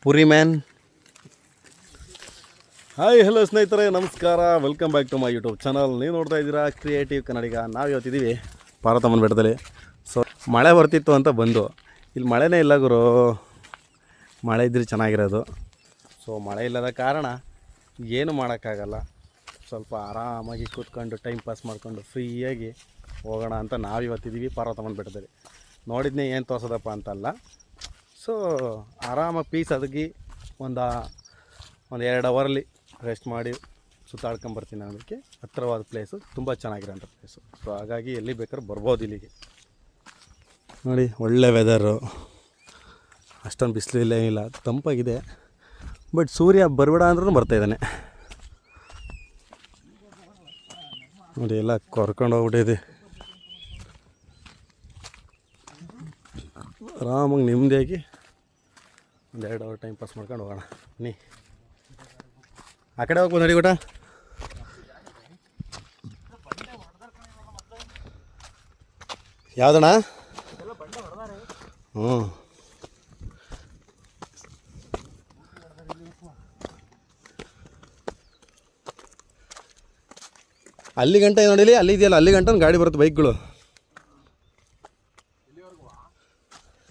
Puri man. Hi hello ಸ್ನೇಹಿತರೆ, ನಮಸ್ಕಾರ. Welcome back to my YouTube channel. ನೀವು ನೋಡ್ತಾ ಇದ್ದೀರಾ ಕ್ರಿಯೇಟಿವ್ ಕನ್ನಡಿಗ. ನಾವು ಇವತ್ತಿದ್ದೀವಿ ಪಾರ್ವತಮ್ಮನ ಬೆಟ್ಟದಲ್ಲಿ. ಸೊ ಮಳೆ ಬರ್ತಿತ್ತು ಅಂತ ಬಂದು ಇಲ್ಲಿ ಮಳೆನೇ ಇಲ್ಲ ಗುರು. ಮಳೆ ಇದ್ದರೆ ಚೆನ್ನಾಗಿರೋದು. ಸೊ ಮಳೆ ಇಲ್ಲದ ಕಾರಣ ಏನು ಮಾಡೋಕ್ಕಾಗಲ್ಲ. ಸ್ವಲ್ಪ ಆರಾಮಾಗಿ ಕೂತ್ಕೊಂಡು ಟೈಮ್ ಪಾಸ್ ಮಾಡಿಕೊಂಡು ಫ್ರೀಯಾಗಿ ಹೋಗೋಣ ಅಂತ ನಾವು ಇವತ್ತಿದ್ದೀವಿ ಪಾರ್ವತಮ್ಮನ ಬೆಟ್ಟದಲ್ಲಿ. ನೋಡಿದ್ನೇ ಏನು ತೋರ್ಸೋದಪ್ಪ ಅಂತಲ್ಲ. ಸೊ ಆರಾಮಾಗಿ ಪೀಸ್ ಅದಕ್ಕೆ ಒಂದು 2 ಅವರಲ್ಲಿ ರೆಸ್ಟ್ ಮಾಡಿ ಸುತ್ತಾಡ್ಕೊಂಬರ್ತೀನಿ. ಅದಕ್ಕೆ ಹತ್ತಿರವಾದ ಪ್ಲೇಸು, ತುಂಬ ಚೆನ್ನಾಗಿರೋಂಥ ಪ್ಲೇಸು. ಸೊ ಹಾಗಾಗಿ ಎಲ್ಲಿ ಬೇಕಾದ್ರೂ ಬರ್ಬೋದು ಇಲ್ಲಿಗೆ. ನೋಡಿ ಒಳ್ಳೆ ವೆದರು, ಅಷ್ಟೊಂದು ಬಿಸಿಲು ಇಲ್ಲ, ಏನಿಲ್ಲ, ತಂಪಾಗಿದೆ. ಬಟ್ ಸೂರ್ಯ ಬರಬೇಡ ಅಂದ್ರೂ ಬರ್ತಾಯಿದ್ದಾನೆ ನೋಡಿ. ಎಲ್ಲ ಕೊರ್ಕೊಂಡು ಹೋಗ್ಬಿಟ್ಟಿದೆ. ಆರಾಮಾಗಿ ನೆಮ್ಮದಿಯಾಗಿ 2 ಅವರ್ ಟೈಮ್ ಪಾಸ್ ಮಾಡ್ಕೊಂಡು ಹೋಗೋಣ. ನೀ ಆ ಕಡೆ ಹೋಗ್ಬೋದು ನಡಿ ಊಟ. ಯಾವುದಣ್ಣ? ಹ್ಞೂ, ಅಲ್ಲಿ ಗಂಟೆ ನೋಡಿಲಿ, ಅಲ್ಲಿ ಇದೆಯಲ್ಲ, ಅಲ್ಲಿ ಗಂಟೆ ಗಾಡಿ ಬರುತ್ತೆ, ಬೈಕ್ಗಳು.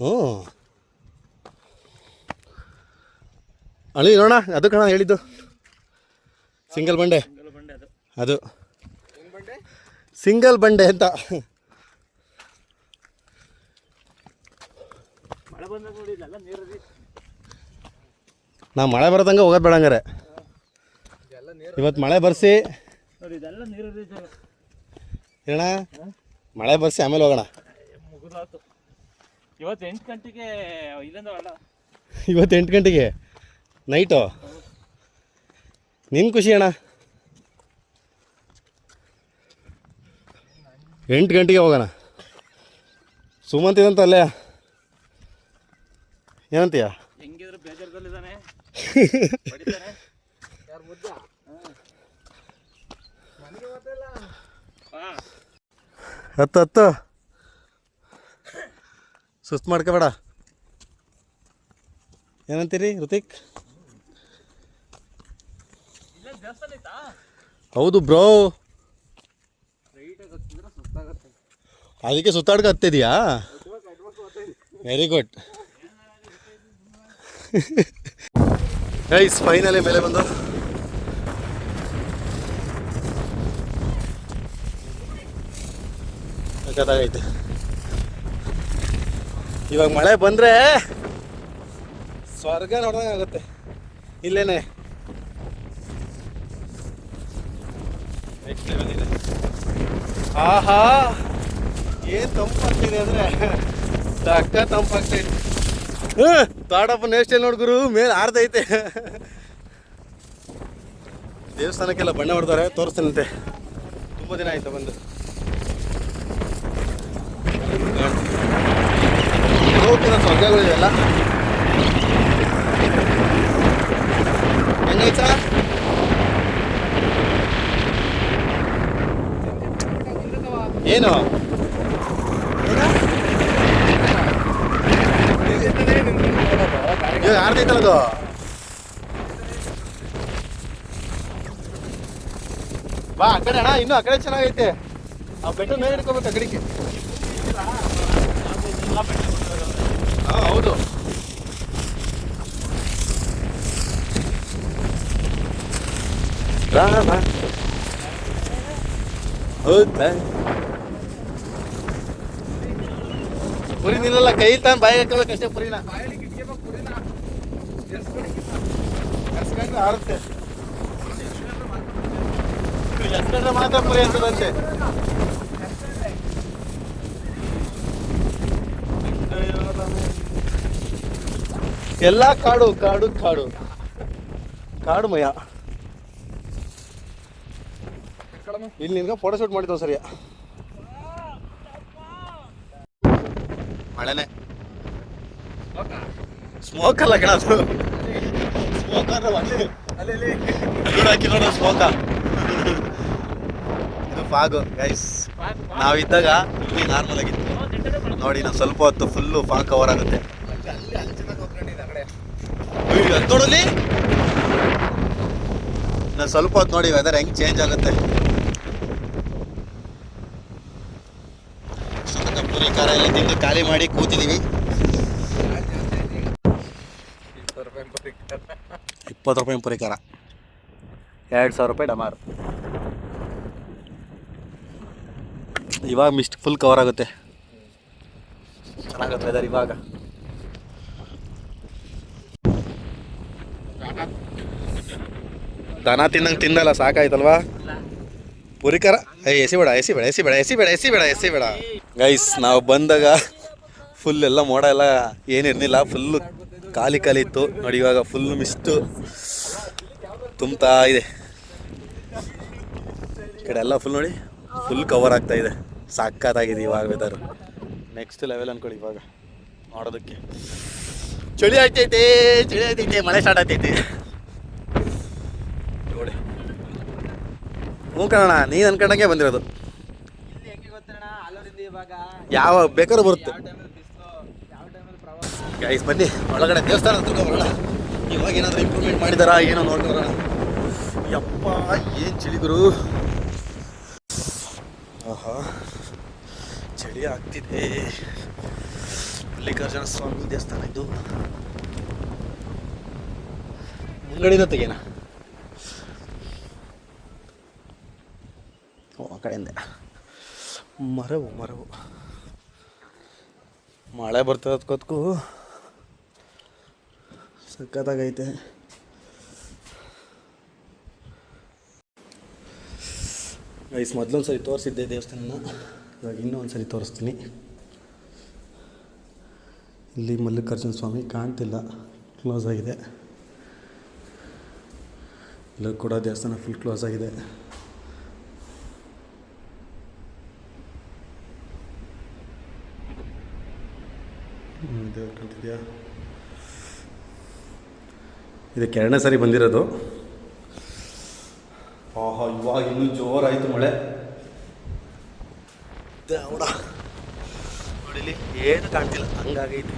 ಹ್ಞೂ ಅಲ್ಲಿ ನೋಡೋಣ. ಅದು ಕಣ ಹೇಳಿದ್ದು, ಸಿಂಗಲ್ ಬಂಡೆ. ಅದು ಸಿಂಗಲ್ ಬಂಡೆ ಅಂತ. ನಾ ಮಳೆ ಬರೋದಂಗೆ ಹೋಗೋದು ಬೇಡ ಹಂಗಾರೆ. ಇವತ್ತು ಮಳೆ ಬರ್ಸಿ ಏನ, ಮಳೆ ಬರ್ಸಿ ಆಮೇಲೆ ಹೋಗೋಣ. ಇವತ್ತು 8 ಗಂಟೆಗೆ ಇವತ್ತು 8 ಗಂಟೆಗೆ ನೈಟು. ನಿನ್ನ ಖುಷಿ ಅಣ್ಣ. 8 ಗಂಟೆಗೆ ಹೋಗೋಣ. ಸುಮಂತಿದಂತ ಅಲ್ಲೇ ಏನಂತೀಯ? ಹೆಂಗಿದ್ರು ಬೇಜಾರದಲ್ಲಿದ್ದಾನೆ. ಹತ್ತು ಸುಸ್ತು ಮಾಡ್ಕೋಬೇಡ. ಏನಂತೀರಿ ಋತಿಕ್? ಹೌದು ಬ್ರೋ, ಅದಕ್ಕೆ ಸುತ್ತಾಡ್ಕೊ ಹತ್ತಿದೆಯಾ? Very good guys. ಫೈನಲಿ ಮೇಲೆ ಬಂದು ಸಖತ್ತಾಗೈತೆ. ಇವಾಗ ಮಳೆ ಬಂದರೆ ಸ್ವರ್ಗ ನೋಡ್ದಂಗೆ ಆಗುತ್ತೆ. ಇಲ್ಲೇನೆ ನೆಕ್ಸ್ಟ್ ಲೆವೆಲ್ ಇದೆ. ಆಹಾ, ಏನು ತಂಪಾಗ್ತಿದೆ ಅಂದರೆ ಸಕ್ಕ ತಂಪಾಗ್ತೈತೆ. ತಾಡಪ್ಪ ನೆಕ್ಸ್ಟ್ ನೋಡಿ ಗುರು, ಮೇಲೆ ಆರ್ದೈತೆ. ದೇವಸ್ಥಾನಕ್ಕೆಲ್ಲ ಬಣ್ಣ ಹೊಡ್ತಾರೆ, ತೋರಿಸ್ತಾನಂತೆ. ತುಂಬ ದಿನ ಆಯ್ತು ಬಂದು. ಹೋಗ್ತಿರೋ ಸ್ವರ್ಗಗಳು ಇದೆಲ್ಲ. ಹೆಂಗೈತ? ಏನು ಇವಾಗ ಆರ್ದೈತಲ್ಲ ಅದು. ಬಾ ಆ ಕಡೆ ಅಣ್ಣ, ಇನ್ನೂ ಆ ಕಡೆ ಚೆನ್ನಾಗೈತೆ. ಆ ಬೆಟ್ಟ ಮೇಲೆ ಹಿಡ್ಕೋಬೇಕು ಆ ಕಡೆಗೆ. ಹಾಂ ಹೌದು. ಹೌದಾ? ಪುರಿ ನಿಲ್ಲಲ್ಲ, ಕೈ ತಾನು ಬಾಯಿ ಹಾಕೋಬೇಕಷ್ಟೇ ಪುರಿನ. ಆರುತ್ತೆ ಎಸ್ಕೊಂಡ್ರೆ ಮಾತ್ರ ಪುರಿ ಅಂತದಂತೆ. ಎಲ್ಲ ಕಾಡು ಕಾಡು ಕಾಡು ಕಾಡುಮಯ. ಇಲ್ಲಿ ನಿನ್ಗೆ ಫೋಟೋ ಶೂಟ್ ಮಾಡಿದ್ದವು ಸರಿಯಾ. ಮಳೆನೆ ಸ್ಮೋಕ್ ಅಲ್ಲ ಕಣ ಅದು. ಸ್ಮೋಕ್ ಹಾಕಿ ನೋಡೋ ಸ್ಮೋಕ. ಇದು ಫಾಗು ಗೈಸ್. ನಾವಿದ್ದಾಗ ಇಲ್ಲಿ ನಾರ್ಮಲ್ ಆಗಿತ್ತು ನೋಡಿ. ನಾವು ಸ್ವಲ್ಪ ಹೊತ್ತು ಫುಲ್ಲು ಫಾಗ್ ಕವರ್ ಆಗುತ್ತೆ. ನೋಡಲಿ. ನಾನು ಸ್ವಲ್ಪ ಹೊತ್ತು ನೋಡಿ ವೆದರ್ ಹೆಂಗೆ ಚೇಂಜ್ ಆಗುತ್ತೆ. ಪೂರಿ ಖಾರ ಎಲ್ಲ ತಿಂದು ಖಾಲಿ ಮಾಡಿ ಕೂತಿದ್ದೀವಿ. 20 ರೂಪಾಯಿ ಪೂರಿ ಖಾರ, 2000 ರೂಪಾಯಿ ಡಮಾರು. ಇವಾಗ ಮಿಸ್ಟ್ ಫುಲ್ ಕವರ್ ಆಗುತ್ತೆ. ಚೆನ್ನಾಗುತ್ತೆ ವೆದರ್ ಇವಾಗ. ದನ ತಿನ್ನಂಗೆ ತಿನ್ನಲ್ಲ, ಸಾಕಾಯ್ತಲ್ವಾ ಪೂರಿ ಖಾರ. ಎಸಿ ಬೇಡ. ಗೈಸ್ ನಾವು ಬಂದಾಗ ಫುಲ್ ಎಲ್ಲ ಮೋಡ ಎಲ್ಲ ಏನಿರಲಿಲ್ಲ, ಫುಲ್ಲು ಖಾಲಿ ಇತ್ತು ನೋಡಿ. ಇವಾಗ ಫುಲ್ ಮಿಸ್ಟು ತುಂಬ್ತಾ ಇದೆ. ಈ ಕಡೆ ಎಲ್ಲ ಫುಲ್ ನೋಡಿ ಫುಲ್ ಕವರ್ ಆಗ್ತಾ ಇದೆ. ಸಾಕಾಗಿದೆ ಇವಾಗ ವೆದರ್. ನೆಕ್ಸ್ಟ್ ಲೆವೆಲ್ ಅನ್ಕೊಳ್ಳಿ ಇವಾಗ ನೋಡೋದಕ್ಕೆ. ಚಳಿ ಆಗ್ತೈತೆ, ಮಳೆ ಸ್ಟಾರ್ಟ್ ಆಗ್ತೈತೆ ನೋಡಿ. ಹ್ಞೂ ಕಣಣ್ಣ, ನೀನು ಅನ್ಕೊಂಡಂಗೆ ಬಂದಿರೋದು. ಯಾವ ಬೇಕಾದ್ರೂ ಬರುತ್ತೆ. ಗೈಸ್ ಬನ್ನಿ ಒಳಗಡೆ ದೇವಸ್ಥಾನ ತಿಳ್ಕೊಬರೋಣ. ಇವಾಗ ಏನಾದರೂ ಇಂಪ್ರೂವ್ಮೆಂಟ್ ಮಾಡಿದಾರಾ ಏನೋ ನೋಡ್ಕೊಬರೋಣ. ಯಪ್ಪ ಏನು ಚಳಿಗುರು. ಆಹಾ ಚಳಿ ಆಗ್ತಿದೆ. ಮಲ್ಲಿಕಾರ್ಜುನ ಸ್ವಾಮಿ ದೇವಸ್ಥಾನ ಇದು. ಮುಂಗಡಿನ ತೆಗೇನ. ಓ ಆ ಕಡೆಯಿಂದ ಮರವು ಮಳೆ ಬರ್ತದಕ್ಕೂ ಸಖತ್ತಾಗೈತೆ. ಗೈಸ್ ಮೊದಲೊಂದು ಸರಿ ತೋರಿಸಿದ್ದೆ ದೇವಸ್ಥಾನನ, ಇವಾಗ ಇನ್ನೂ ಒಂದು ಸರಿ ತೋರಿಸ್ತೀನಿ. ಇಲ್ಲಿ ಮಲ್ಲಿಕಾರ್ಜುನ ಸ್ವಾಮಿ ಕಾಣ್ತಿಲ್ಲ, ಕ್ಲೋಸ್ ಆಗಿದೆ. ಇಲ್ಲೂ ಕೂಡ ದೇವಸ್ಥಾನ ಫುಲ್ ಕ್ಲೋಸ್ ಆಗಿದೆ. ದೇವ್ರು ಕಾಣ್ತಿದ್ಯಾ? ಇದಕ್ಕೆ 2ನೇ ಸರಿ ಬಂದಿರೋದು. ಆಹಾ ಇವಾಗ ಇನ್ನೂ ಜೋರಾಯಿತು ಮಳೆ. ದೇವಡ ನೋಡಿಲಿ ಏನು ಕಾಣ್ತಿಲ್ಲ, ಹಂಗಾಗೈತೆ.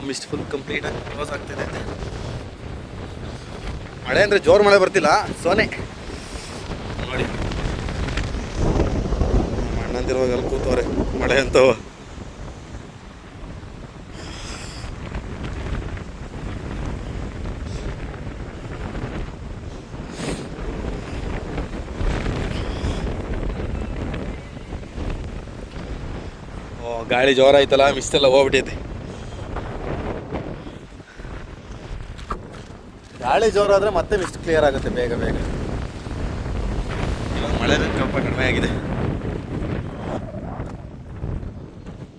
ಮಿಸ್ಟ್ ಫುಲ್ ಕಂಪ್ಲೀಟಾಗಿ ಕ್ಲೋಸ್ ಆಗ್ತಿದೆ. ಮಳೆ ಅಂದರೆ ಜೋರು ಮಳೆ ಬರ್ತಿಲ್ಲ, ಸೋನೆ ನೋಡಿ. ಅಣ್ಣಂದಿರುವಾಗ ಅಲ್ಲಿ ಕೂತವ್ರೆ ಮಳೆ ಅಂತವ. ಗಾಳಿ ಜೋರಾಯ್ತಲ್ಲ, ಮಿಸ್ಟೆಲ್ಲ ಹೋಗ್ಬಿಟ್ಟೈತೆ. ಗಾಳಿ ಜೋರಾದರೆ ಮತ್ತೆ ಮಿಸ್ಟ್ ಕ್ಲಿಯರ್ ಆಗುತ್ತೆ ಬೇಗ. ಇವಾಗ ಮಳೆ ಸ್ವಲ್ಪ ಕಡಿಮೆ ಆಗಿದೆ.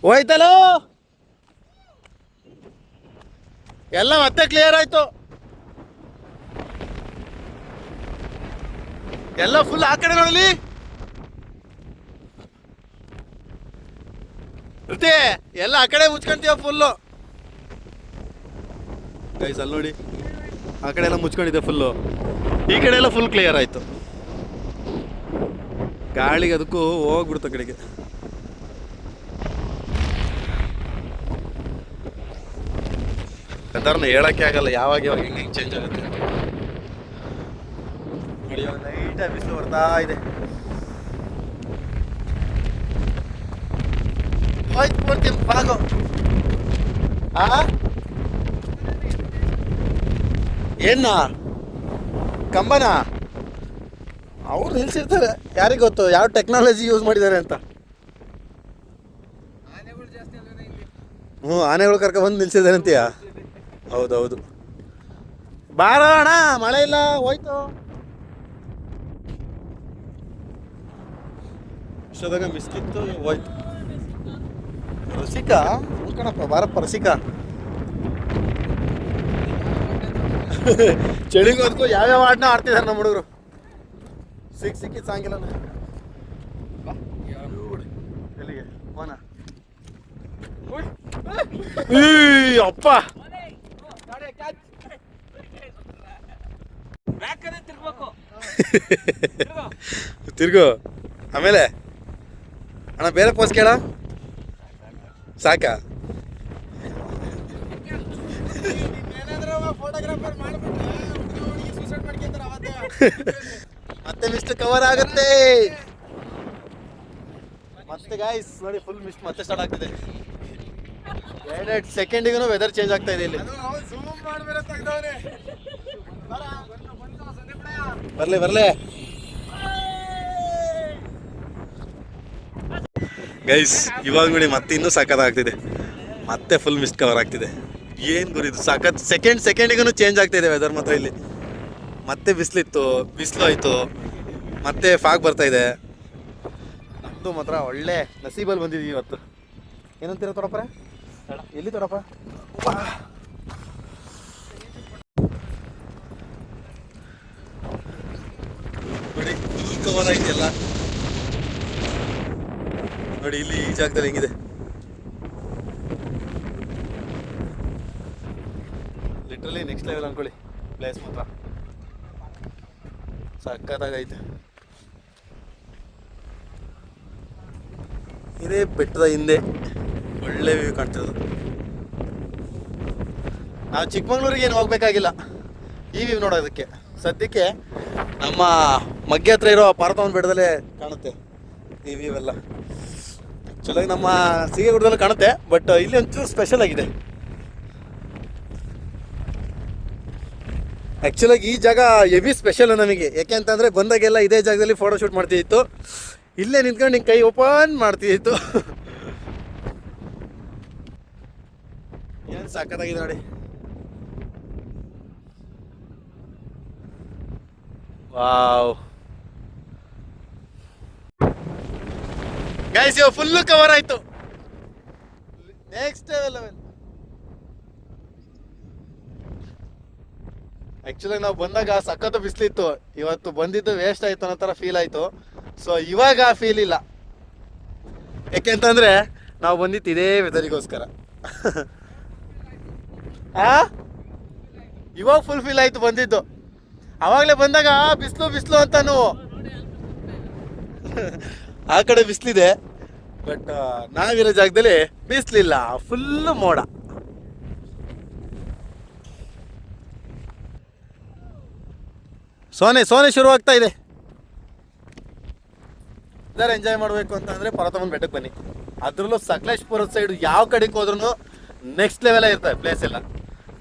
ಹೋಯ್ತಲೋ ಎಲ್ಲ ಮತ್ತೆ ಕ್ಲಿಯರ್ ಆಯ್ತು. ಎಲ್ಲ ಫುಲ್ ಆ ಕಡೆ ನೋಡಲಿ. ಎಲ್ಲ ಆ ಕಡೆ ಮುಚ್ಕೊಂತೀವ ಫುಲ್ಲು. ಗೈಸ್ ಅಲ್ಲಿ ನೋಡಿ, ಆ ಕಡೆ ಎಲ್ಲ ಮುಚ್ಕೊಂಡಿದ್ದೆ ಫುಲ್ಲು, ಈ ಕಡೆ ಎಲ್ಲ ಫುಲ್ ಕ್ಲಿಯರ್ ಆಯಿತು. ಗಾಳಿಗೆ ಅದಕ್ಕೂ ಹೋಗ್ಬಿಡ್ತು ಕಡೆಗೆ. ವೆದರ್ನ ಹೇಳೋಕ್ಕೆ ಆಗಲ್ಲ, ಯಾವಾಗ ಹೆಂಗೆ ಚೇಂಜ್ ಆಗುತ್ತೆ ನೋಡಿ. ಇವಾಗ ಲೈಟಾಗಿ ಬಿಸಿಲು ಬರ್ತಾ ಇದೆ. ಹೋಯ್ತು ಕೊಡ್ತೀನಿ ಬಾಗು. ಏನ ಕಂಬನ ಅವ್ರು ನಿಲ್ಸಿರ್ತಾರೆ, ಯಾರಿಗೆ ಗೊತ್ತು ಯಾವ ಟೆಕ್ನಾಲಜಿ ಯೂಸ್ ಮಾಡಿದ್ದಾರೆ ಅಂತ. ಆನೆಗಳು ಕರ್ಕೊಂಡ್ಬಂದು ನಿಲ್ಸಿದ್ದಾರೆ ಅಂತೀಯ? ಹೌದೌದು. ಬಾರ ಅಣ್ಣ, ಮಳೆ ಇಲ್ಲ, ಹೋಯ್ತು. ಇಷ್ಟದಾಗ ಮಿಸ್ಕಿತ್ತು, ಹೋಯ್ತು. ರಸಿಕಾ ಕಣಪ್ಪ, ಬಾರಪ್ಪ ರಸಿಕಾ. ಚಳಿಗೋದಕ್ಕೂ ಯಾವ್ಯಾವ ಆಟನ ಆಡ್ತಿದ್ದಾರೆ ನಮ್ಮ ಹುಡುಗರು. ಸಿಕ್ಕಿದ್ ಸಾಂಗಿಲ್ಲ. ಎಲ್ಲಿಗೆ ಫೋನ? ಅಪ್ಪ ತಿರ್ಗು. ಆಮೇಲೆ ಅಣ್ಣ ಬೇರೆ ಪೋಸ್ ಕೇಳ ಸಾಕ. ಫೋಟೋಗ್ರಾಫರ್ ಮತ್ತೆ ಮಿಸ್ಟ್ ಕವರ್ ಆಗುತ್ತೆ ಮತ್ತೆ ಗಾಯ್ಸ್ ನೋಡಿ ಫುಲ್ ಮಿಸ್ಟ್ ಮತ್ತೆ ಸ್ಟಾರ್ಟ್ ಆಗ್ತಿದೆ. 2 ಸೆಕೆಂಡಿಗೂ ವೆದರ್ ಚೇಂಜ್ ಆಗ್ತಾ ಇದೆ ಇಲ್ಲಿ. ಬರ್ಲಿ ಗೈಸ್, ಇವಾಗ ನೋಡಿ ಮತ್ತೆ ಇನ್ನೂ ಸಖತ್ತಾಗ್ತಿದೆ. ಮತ್ತೆ ಫುಲ್ ಮಿಸ್ಟ್ ಕವರ್ ಆಗ್ತಿದೆ. ಏನು ಗುರಿದು ಸಖತ್ ಸೆಕೆಂಡಿಗೂ ಚೇಂಜ್ ಆಗ್ತಿದೆ ವೆದರ್ ಮಾತ್ರ ಇಲ್ಲಿ. ಮತ್ತೆ ಬಿಸಿಲು ಆಯಿತು, ಮತ್ತೆ ಫಾಗ್ ಬರ್ತಾ ಇದೆ. ನಮ್ಮದು ಮಾತ್ರ ಒಳ್ಳೆ ನಸೀಬಲ್ಲಿ ಬಂದಿದ್ದೀವಿ ಇವತ್ತು. ಏನಂತೀರ ತೊಡಪ್ಪ? ಎಲ್ಲಿ ತೊಡಪ್ಪ? ನೋಡಿ ಕವರ್ ಆಯ್ತಲ್ಲ ನೋಡಿ ಇಲ್ಲಿ ಈ ಜಾಗದಲ್ಲಿ ಹೆಂಗಿದೆ. ಲಿಟ್ರಲಿ ನೆಕ್ಸ್ಟ್ ಲೆವೆಲ್ ಅನ್ಕೊಳ್ಳಿ. ಪ್ಲೇಸ್ ಮಾತ್ರ ಸಕ್ಕತ್ತಾಗೈತೆ. ಇದೇ ಬೆಟ್ಟದ ಹಿಂದೆ ಒಳ್ಳೆ ವ್ಯೂ ಕಾಣ್ತಿರೋದು. ನಾವು ಚಿಕ್ಕಮಂಗ್ಳೂರಿಗೆ ಏನು ಹೋಗ್ಬೇಕಾಗಿಲ್ಲ ಈ ವ್ಯೂ ನೋಡೋದಕ್ಕೆ. ಸದ್ಯಕ್ಕೆ ನಮ್ಮ ಮಗ್ಗೆ ಹತ್ರ ಇರೋ ಪಾರ್ಥವನ ಬೆಟ್ಟದಲ್ಲೇ ಕಾಣುತ್ತೆ ಈ ವ್ಯೂ ಎಲ್ಲ. ಆ್ಯಕ್ಚುಲಾಗಿ ನಮ್ಮ ಸೀಗೆಗುಡ್ಡದಲ್ಲೂ ಕಾಣುತ್ತೆ, ಬಟ್ ಇಲ್ಲಿ ಒಂಚೂರು ಸ್ಪೆಷಲ್ ಆಗಿದೆ. ಆ್ಯಕ್ಚುಲಾಗಿ ಈ ಜಾಗ ಹೆವಿ ಸ್ಪೆಷಲ್ ನಮಗೆ. ಯಾಕೆ ಅಂತಂದರೆ ಬಂದಾಗೆಲ್ಲ ಇದೇ ಜಾಗದಲ್ಲಿ ಫೋಟೋ ಶೂಟ್ ಮಾಡ್ತಿತ್ತು. ಇಲ್ಲೇ ನಿಂತ್ಕೊಂಡು ನಿಂಗೆ ಕೈ ಓಪನ್ ಮಾಡ್ತಿತ್ತು. ಏನು ಸಖತ್ತಾಗಿದೆ ನೋಡಿ. ವಾವ್ ಗೈಸ್, ಇವಾಗ ಫುಲ್ಲು ಕವರ್ ಆಯಿತು. Next level. ಆ್ಯಕ್ಚುಲಾಗಿ ನಾವು ಬಂದಾಗ ಸಖತ್ತು ಬಿಸಿಲಿತ್ತು. ಇವತ್ತು ಬಂದಿದ್ದು ವೇಸ್ಟ್ ಆಯಿತು ಅನ್ನೋ ಥರ ಫೀಲ್ ಆಯಿತು. ಸೊ ಇವಾಗ ಫೀಲ್ ಇಲ್ಲ. ಯಾಕೆಂತಂದರೆ ನಾವು ಬಂದಿತ್ತು ಇದೇ ವೆದರಿಗೋಸ್ಕರ. ಇವಾಗ ಫುಲ್ ಫೀಲ್ ಆಯಿತು ಬಂದಿದ್ದು. ಆವಾಗಲೇ ಬಂದಾಗ ಬಿಸಿಲು ಅಂತಾನು ಆ ಕಡೆ ಬಿಸಿಲಿದೆ, ಬಟ್ ನಾವಿರೋ ಜಾಗದಲ್ಲಿ ಬಿಸಿಲಿಲ್ಲ, ಫುಲ್ಲು ಮೋಡ. ಸೋನೆ ಶುರುವಾಗ್ತಾ ಇದೆ. ಎಲ್ಲರೂ ಎಂಜಾಯ್ ಮಾಡಬೇಕು ಅಂತಂದರೆ ಪರ್ವತಮ್ಮನ ಬೆಟ್ಟಕ್ಕೆ ಬನ್ನಿ. ಅದರಲ್ಲೂ ಸಕಲೇಶ್ಪುರದ ಸೈಡು ಯಾವ ಕಡೆಗೆ ಹೋದ್ರೂ ನೆಕ್ಸ್ಟ್ ಲೆವೆಲೇ ಇರ್ತದೆ ಪ್ಲೇಸ್ ಎಲ್ಲ.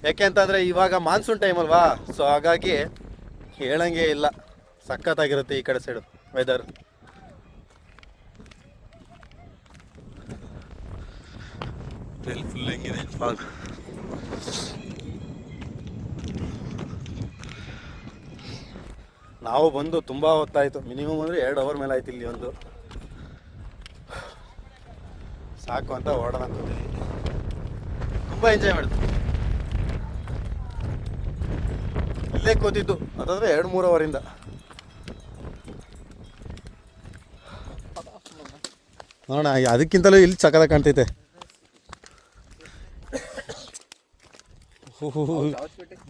ಯಾಕೆ ಅಂತಂದರೆ ಇವಾಗ ಮಾನ್ಸೂನ್ ಟೈಮ್ ಅಲ್ವಾ, ಸೊ ಹಾಗಾಗಿ ಹೇಳಂಗೆ ಇಲ್ಲ, ಸಖತ್ತಾಗಿರುತ್ತೆ ಈ ಕಡೆ ಸೈಡು ವೆದರ್. ಫುಲ್ ಹೆಂಗಿದೆ ಫಾಗ್. ನಾವು ಬಂದು ತುಂಬ ಹೊತ್ತಾಯಿತು, ಮಿನಿಮಮ್ ಅಂದರೆ 2 ಅವರ್ ಮೇಲೆ ಆಯ್ತು. ಇಲ್ಲಿ ಒಂದು ಸಾಕು ಅಂತ ಓಡೋಣ ಅಂತಿದ್ದೀವಿ. ತುಂಬ ಎಂಜಾಯ್ ಮಾಡಿದ್ವಿ. ಇಲ್ಲೇ ಕೂತಿದ್ದು ಅದಾದರೆ 2-3 ಅವರಿಂದ. ನೋಡೋಣ, ಅದಕ್ಕಿಂತಲೂ ಇಲ್ಲಿ ಸಕಲ ಕಾಣ್ತೈತೆ.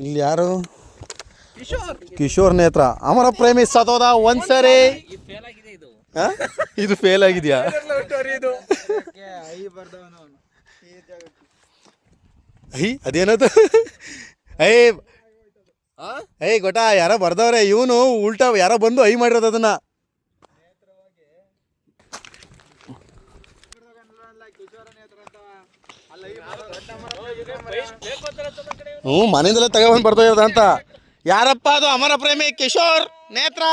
ಇಲ್ಲಿ ಯಾರು? ಕಿಶೋರ್ ನೇತ್ರ. ಅಮರ ಪ್ರೇಮಿ ಸತೋದ ಒಂದ್ಸರಿ. ಇದು ಫೇಲ್ ಆಗಿದೆಯಾ? ಅದೇನದು? ಗೊತ್ತಾ, ಯಾರೋ ಬರ್ದವ್ರೆ. ಇವನು ಉಲ್ಟಾ ಯಾರೋ ಬಂದು ಐ ಮಾಡಿರೋದು ಅದನ್ನ. ಮನೆಯಿಂದಲೇ ತಗೊಂಡ್ಬಂದು ಬರ್ತಾ ಇರೋದ ಅಂತ. ಯಾರಪ್ಪ ಅದು? ಅಮರ ಪ್ರೇಮಿ ಕಿಶೋರ್ ನೇತ್ರ.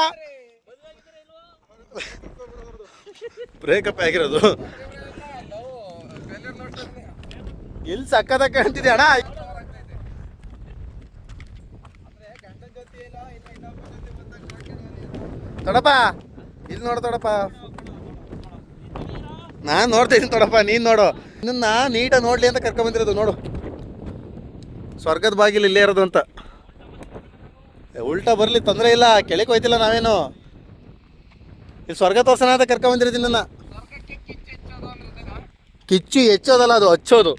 ಬ್ರೇಕಪ್ ಆಗಿರೋದು. ಇಲ್ಲಿ ಸಕ್ಕದಾಗ ಕಾಣ್ತಿದೆ ಅಣ್ಣ. ತೊಡಪ್ಪ ಇಲ್ಲಿ ನೋಡು. ತೊಡಪ್ಪ ನಾನು ನೋಡ್ತಾ ಇದ್ದೀನಿ. ತೊಡಪ್ಪ ನೀನು ನೋಡು. ನಿನ್ನ ನೀಟಾಗಿ ನೋಡ್ಲಿ ಅಂತ ಕರ್ಕೊಂಬಂದಿರೋದು ನೋಡು. ಸ್ವರ್ಗದ ಬಾಗಿಲು ಇಲ್ಲೇ ಇರೋದು ಅಂತ. ಉಲ್ಟಾ ಬರಲಿ, ತೊಂದರೆ ಇಲ್ಲ, ಕೆಳಗೆ ಹೋಯ್ತಿಲ್ಲ ನಾವೇನು. ಇಲ್ಲಿ ಸ್ವರ್ಗ ತೋರ್ಸೋಣ ಅಂತ ಕರ್ಕೊಂಬಂದಿರೋದು ನನ್ನ. ಕಿಚ್ಚು ಹೆಚ್ಚೋದಲ್ಲ, ಅದು ಹಚ್ಚೋದು.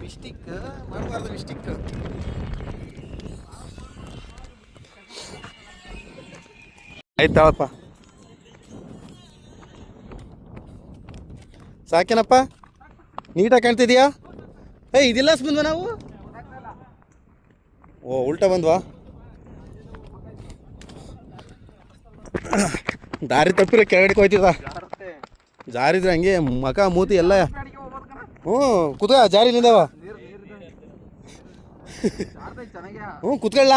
ಮಿಸ್ಟಿಕ್ ಮಾಡಬಾರ್ದು. ಮಿಸ್ಟಿಕ್ ಆಯ್ತಾವಪ್ಪ. ಸಾಕೇನಪ್ಪ? ನೀಟಾಗಿ ಕಾಣ್ತಿದ್ಯಾ? ಇದಿಲ್ಲ ಬಂದ್ವಾ ನಾವು? ಓ ಉಲ್ಟಾ ಬಂದ್ವಾ? ದಾರಿ ತಪ್ಪಿರ ಕೆಳಗಡೆ ಹೋಯ್ತಿದ, ಜಾರಿದ್ರೆ ಹಂಗೆ ಮಕ ಮೂತಿ ಎಲ್ಲ. ಹ್ಞೂ ಕುತ್ಕ, ಜಾರಿಲಿಂದವ. ಹ್ಞೂ ಕುತ್ಕೊಳ್ಳ,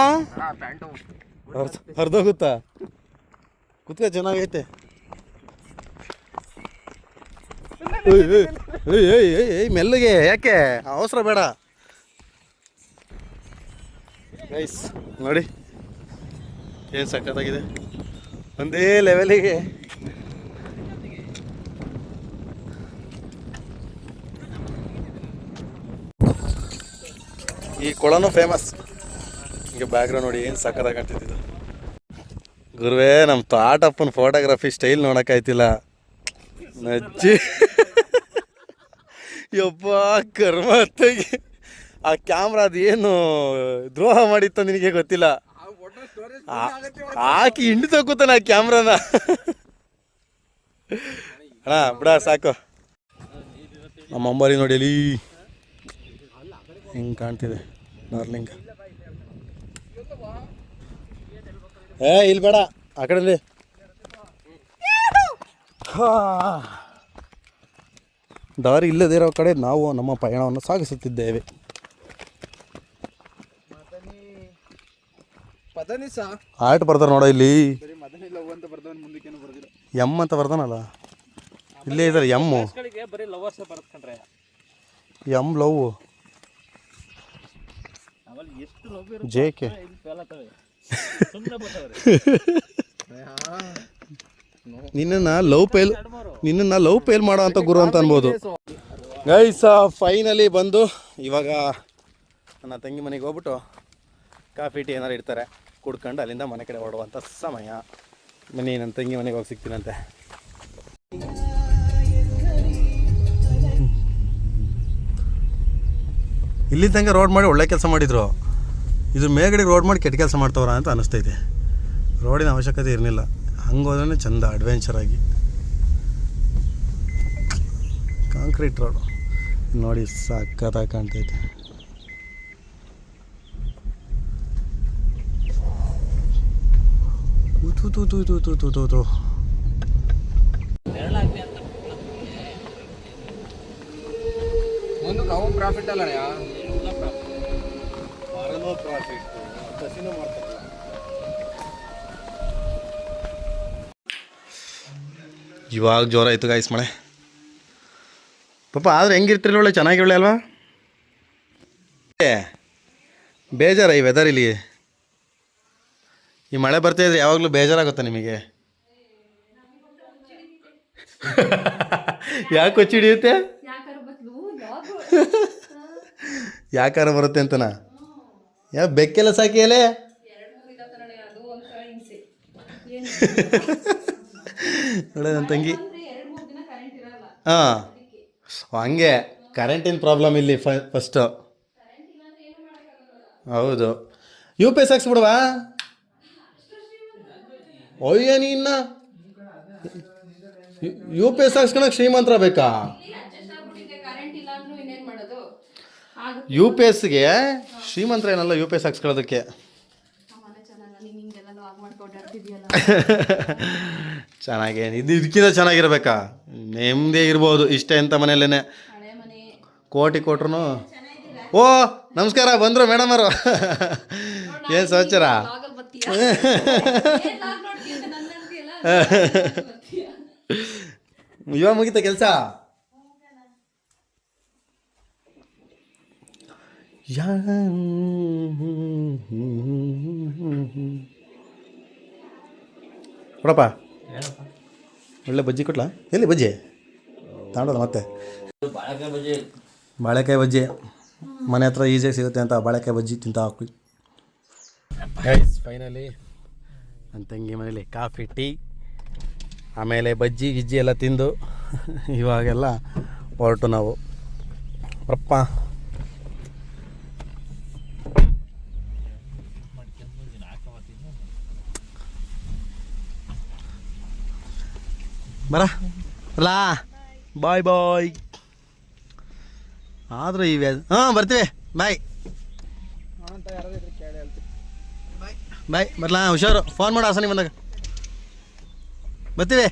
ಹರಿದೋಗುತ್ತಾ? ಕುತ್ಕ, ಚೆನ್ನಾಗೈತೆ. ಮೆಲ್ಲಗೆ, ಯಾಕೆ ಅವಸರ ಬೇಡ ಗೈಸ್. ನೋಡಿ ಏನು ಸಖತ್ತಾಗಿದೆ, ಒಂದೇ ಲೆವೆಲಿಗೆ. ಈ ಕೊಳನೂ ಫೇಮಸ್. ಈಗ ಬ್ಯಾಕ್ಗ್ರೌಂಡ್ ನೋಡಿ ಏನು ಸಖತ್ತಾಗಿ ಕಾಣ್ತಿದ್ದು. ಗುರುವೇ, ನಮ್ಮ ತಾಟಪ್ಪನ ಫೋಟೋಗ್ರಫಿ ಸ್ಟೈಲ್ ನೋಡೋಕ್ಕಾಯ್ತಿಲ್ಲ. ನಜ್ಜಿ ಯಪ್ಪ ಕರ್ಮ ಅತ್ತಗೆ. ಆ ಕ್ಯಾಮ್ರಾ ಅದು ಏನು ದ್ರೋಹ ಮಾಡಿತ್ತ ನಿನಗೆ ಗೊತ್ತಿಲ್ಲ. ಹಾಕಿ ಹಿಂಡಿ ತಗೋತಾನ ಆ ಕ್ಯಾಮ್ರಾನ. ಅಣ್ಣ ಬಿಡ ಸಾಕು. ನಮ್ಮ ಅಂಬಾರಿ ನೋಡಿ ಅಲ್ಲಿ ಹಿಂಗೆ ಕಾಣ್ತಿದೆ ಡಾರ್ಲಿಂಗ್. ಇಲ್ಲಿ ಬೇಡ, ಆ ಕಡೆ. ದಾರಿ ಇಲ್ಲದಿರೋ ಕಡೆ ನಾವು ನಮ್ಮ ಪಯಣವನ್ನು ಸಾಗಿಸುತ್ತಿದ್ದೇವೆ. ಆರ್ಟ್ ಬರ್ತಾರೆ ನೋಡ ಇಲ್ಲಿ. ಎಮ್ ಅಂತ ಬರ್ತಾನಲ್ಲ, ಇಲ್ಲೇ ಇದ್ದಾರೆ M. M love J K. ನಿನ್ನ ಲವ್ ಪೇಲ್ ಮಾಡೋ ಅಂತ ಗುರು ಅಂತ ಅನ್ಬೋದು. ಗೈಸ್ ಫೈನಲಿ ಬಂದು ಇವಾಗ ನನ್ನ ತಂಗಿ ಮನೆಗೆ ಹೋಗ್ಬಿಟ್ಟು ಕಾಫಿ ಟೀ ಏನಾರು ಇಡ್ತಾರೆ, ಕುಡ್ಕೊಂಡು ಅಲ್ಲಿಂದ ಮನೆ ಕಡೆ ಹೊರಡುವಂಥ ಸಮಯ. ಬನ್ನಿ ನನ್ನ ತಂಗಿ ಮನೆಗೆ ಹೋಗಿ ಸಿಗ್ತೀನಂತೆ. ಇಲ್ಲಿ ತನಕ ರೋಡ್ ಮಾಡಿ ಒಳ್ಳೆ ಕೆಲಸ ಮಾಡಿದ್ರು, ಇದ್ರ ಮೇಲ್ಗಡೆ ರೋಡ್ ಮಾಡಿ ಕೆಟ್ಟ ಕೆಲಸ ಮಾಡ್ತವ್ರ ಅಂತ ಅನ್ನಿಸ್ತೈತೆ. ರೋಡಿನ ಅವಶ್ಯಕತೆ ಇರಲಿಲ್ಲ, ಹಂಗೋದ್ರೆ ಚೆಂದ ಅಡ್ವೆಂಚರ್ ಆಗಿ. ಕಾಂಕ್ರೀಟ್ ರೋಡು ನೋಡಿ ಸಕ್ಕತ್ತಾಗಿ ಕಾಣ್ತೈತೆ. ತೂ ಪ್ರಾಫಿಟ್ ಅಲ್ಲ ಪ್ರಾಫಿಟ್ ಕಸಿನೂ ಮಾಡ್ತಾರಲ್ಲ. ಇವಾಗ ಜೋರ ಆಯಿತು ಗಾಯ್ಸ್ ಮಳೆ. ಪಾಪ ಆದ್ರೆ ಹೆಂಗಿರ್ತಿರಲ್ಲ, ಒಳ್ಳೆ ಚೆನ್ನಾಗಿ ಒಳ್ಳೆ ಅಲ್ವಾ? ಬೇಜಾರ ಈ ವೆದರ್ ಇಲ್ಲಿ. ಈ ಮಳೆ ಬರ್ತಾಯಿದ್ರೆ ಯಾವಾಗಲೂ ಬೇಜಾರಾಗುತ್ತಾ ನಿಮಗೆ? ಯಾಕೆ ಕೊಚ್ಚಿ ಹಿಡಿಯುತ್ತೆ? ಯಾಕಾರ ಬರುತ್ತೆ ಅಂತನಾ? ಬೆಕ್ಕೆಲ್ಲ ಸಾಕಿಯಲ್ಲೇ. ನೋಡ ನನ್ನ ತಂಗಿ. ಹಾಂ ಹಂಗೆ ಕರೆಂಟಿನ ಪ್ರಾಬ್ಲಮ್ ಇಲ್ಲಿ ಫಸ್ಟು. ಹೌದು, ಯು ಪಿ ಎಸ್ ಹಾಕ್ಸ್ಬಿಡುವಾ? ಒಯ್ಯ ನೀನ್ನ ಯು ಪಿ ಎಸ್ ಹಾಕ್ಸ್ಕೊಳಕ್ಕೆ ಶ್ರೀಮಂತರ ಬೇಕಾ? ಯು ಪಿ ಎಸ್ಗೆ ಶ್ರೀಮಂತರ ಏನಲ್ಲ ಯು ಪಿ ಎಸ್ ಹಾಕ್ಸ್ಕೊಳ್ಳೋದಕ್ಕೆ. ಚೆನ್ನಾಗೇನು ಇದು ಇದಕ್ಕಿಂತ ಚೆನ್ನಾಗಿರ್ಬೇಕಾ? ನೆಮ್ಮದಿ ಇರ್ಬೋದು ಇಷ್ಟೇ ಅಂತ ಮನೆಯಲ್ಲೇ. ಕೋಟಿ ಕೊಟ್ರು. ಓ ನಮಸ್ಕಾರ, ಬಂದರು ಮೇಡಮ್ ಅವರು. ಏನು ಸಮಾಚಾರ? ಇವಾಗ ಮುಗಿತ ಕೆಲಸ? ಕೊಡಪ್ಪ, ಒಳ್ಳೆ ಬಜ್ಜಿ ಕೊಟ್ಲಾ? ಎಲ್ಲಿ ಬಜ್ಜಿ ತಗೊಂಡಲ್ಲ ಮತ್ತೆ? ಬಾಳೆಕಾಯಿ ಬಜ್ಜಿ ಮನೆ ಹತ್ರ ಈಸಿಯಾಗಿ ಸಿಗುತ್ತೆ ಅಂತ ಬಾಳೆಕಾಯಿ ಬಜ್ಜಿ ತಿಂತ ಹಾಕಿ. ಫೈನಲಿ ನನ್ನ ತಂಗಿ ಮನೇಲಿ ಕಾಫಿ ಟೀ ಆಮೇಲೆ ಬಜ್ಜಿ ಗಿಜ್ಜಿ ಎಲ್ಲ ತಿಂದು ಇವಾಗೆಲ್ಲ ಹೊರಟು ನಾವು. ಅಪ್ಪ ಬರ ಬಾಯ್ ಬಾಯ್. ಆದರೂ ಇವೆ ಹಾಂ ಬರ್ತೀವಿ ಬಾಯ್ ಬಾಯ್ ಬರಲಾ ಹುಷಾರು ಫೋನ್ ಮಾಡು ಹಾಸನಿಗೆ ಬಂದಾಗ ಬರ್ತೀವಿ.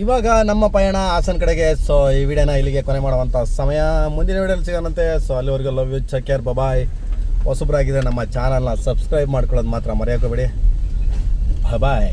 ಇವಾಗ ನಮ್ಮ ಪಯಣ ಹಾಸನ ಕಡೆಗೆ. ಸೊ ಈ ವಿಡಿಯೋನ ಇಲ್ಲಿಗೆ ಕೊನೆ ಮಾಡುವಂಥ ಸಮಯ. ಮುಂದಿನ ವಿಡಿಯೋಲಿ ಸಿಗೋಣಂತೆ. ಸೊ ಅಲ್ಲಿವರೆಗೂ ಲವ್ ಯು, ಟೇಕ್ ಕೇರ್, ಬಾಯ್. ಹೊಸಬ್ರಾಗಿದ್ದರೆ ನಮ್ಮ ಚಾನಲ್ನ ಸಬ್ಸ್ಕ್ರೈಬ್ ಮಾಡ್ಕೊಳ್ಳೋದು ಮಾತ್ರ ಮರೆಯೋಕೋಬೇಡಿ. ಬಾಯ್.